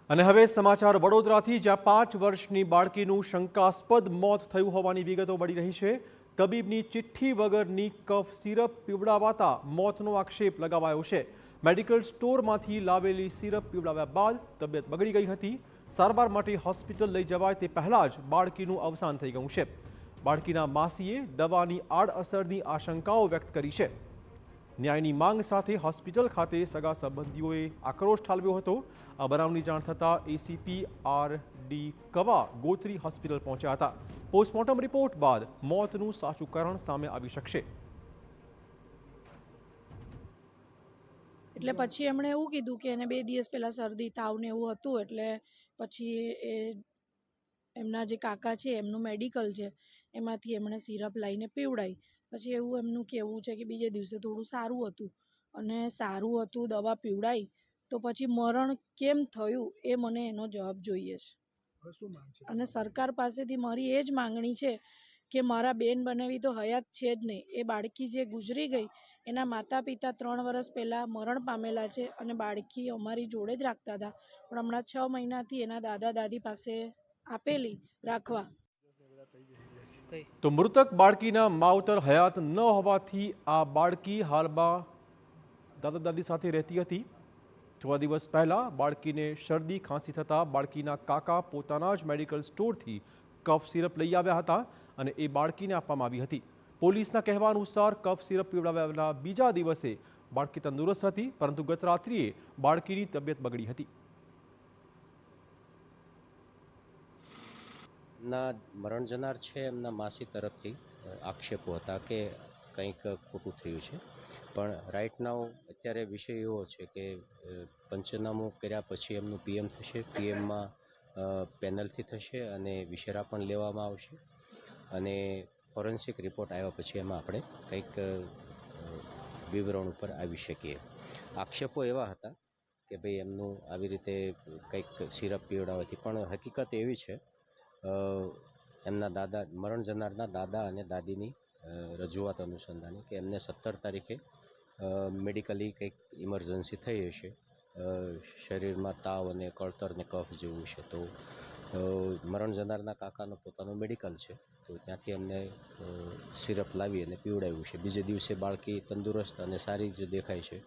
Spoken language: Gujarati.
અને હવે સમાચાર વડોદરાથી, જ્યાં 5 વર્ષની બાળકીનું શંકાસ્પદ મોત થયું હોવાની વિગતો મળી રહી છે। તબીબની ચિઠ્ઠી વગરની કફ સિરપ પીવડાવાતા મોતનો આક્ષેપ લગાવાયો છે। મેડિકલ સ્ટોરમાંથી લાવેલી સિરપ પીવડાવ્યા બાદ તબિયત બગડી ગઈ હતી। સારવાર માટે હોસ્પિટલ લઈ જવાય તે પહેલા જ બાળકીનું અવસાન થઈ ગયું છે। બાળકીના માસીએ દવાની આડઅસરની આશંકાઓ વ્યક્ત કરી છે। ન્યાયની માંગ સાથે હોસ્પિટલ ખાતે સગા સંબંધીઓએ આક્રોશ ઠાલવ્યો હતો। આ બનાવની જાણ થતાં એસીપી આર.ડી. કવા ગોત્રી હોસ્પિટલ પહોંચ્યા હતા। પોસ્ટમોર્ટમ રિપોર્ટ બાદ મોતનું સાચું કારણ સામે આવી શકશે। એટલે પછી એમણે એવું કીધું કે એને 2 દિવસ પહેલા શરદી તાવ ને એવું હતું, એટલે પછી એ એમના જે કાકા છે એમનું મેડિકલ છે એમાંથી એમણે સિરપ લઈને પીવડાવી। પછી એવું એમનું કહેવું છે કે બીજે દિવસે થોડું સારું હતું, અને સારું હતું દવા પીવડાવી તો પછી મરણ કેમ થયું એ મને એનો જવાબ જોઈએ છે। અને સરકાર પાસેથી મારી એ જ માંગણી છે કે મારા બેન બનેવી તો હયાત છે જ નહીં, એ બાળકી જે ગુજરી ગઈ એના માતા પિતા 3 વર્ષ પહેલાં મરણ પામેલા છે, અને બાળકી અમારી જોડે જ રાખતા હતા, પણ હમણાં 6 મહિનાથી એના દાદા દાદી પાસે આપેલી રાખવા। તો મૃતક બાળકીના માવતર હયાત ન હોવાથી આ બાળકી હાલમાં દાદા દાદી સાથે રહેતી હતી। થોડા દિવસ પહેલા બાળકીને શરદી ખાંસી થતાં બાળકીના કાકા પોતાના જ મેડિકલ સ્ટોરથી કફ સિરપ લઈ આવ્યા હતા અને એ બાળકીને આપવામાં આવી હતી। પોલીસના કહેવા અનુસાર કફ સિરપ પીવડાવ્યાના બીજા દિવસે બાળકી તંદુરસ્ત હતી, પરંતુ ગત રાત્રિએ બાળકીની તબિયત બગડી હતી। ના મરણ જનાર છે એમના માસી તરફથી આક્ષેપો હતા કે કંઈક ખોટું થયું છે, પણ રાઈટ નાઉ અત્યારે વિષય એવો છે કે પંચનામું કર્યા પછી એમનું પીએમ થશે। પીએમમાં પેનલથી થશે અને વિશેરા પણ લેવામાં આવશે, અને ફોરેન્સિક રિપોર્ટ આવ્યા પછી એમાં આપણે કંઈક વિવરણ ઉપર આવી શકીએ। આક્ષેપો એવા હતા કે ભાઈ એમનું આવી રીતે કંઈક સિરપ પીવડાવવાથી, પણ હકીકત એવી છે એમના દાદા મરણ જનારના દાદા અને દાદીની રજૂઆત અનુસંધાને કે એમને 17 તારીખે મેડિકલી કંઈક ઇમરજન્સી થઈ હશે, શરીરમાં તાવ અને કળતર ને કફ જેવું છે, તો મરણ જનારના કાકાનો પોતાનું મેડિકલ છે, તો ત્યાંથી એમને સિરપ લાવી અને પીવડાવ્યું છે। બીજે દિવસે બાળકી તંદુરસ્ત અને સારી જ દેખાય છે।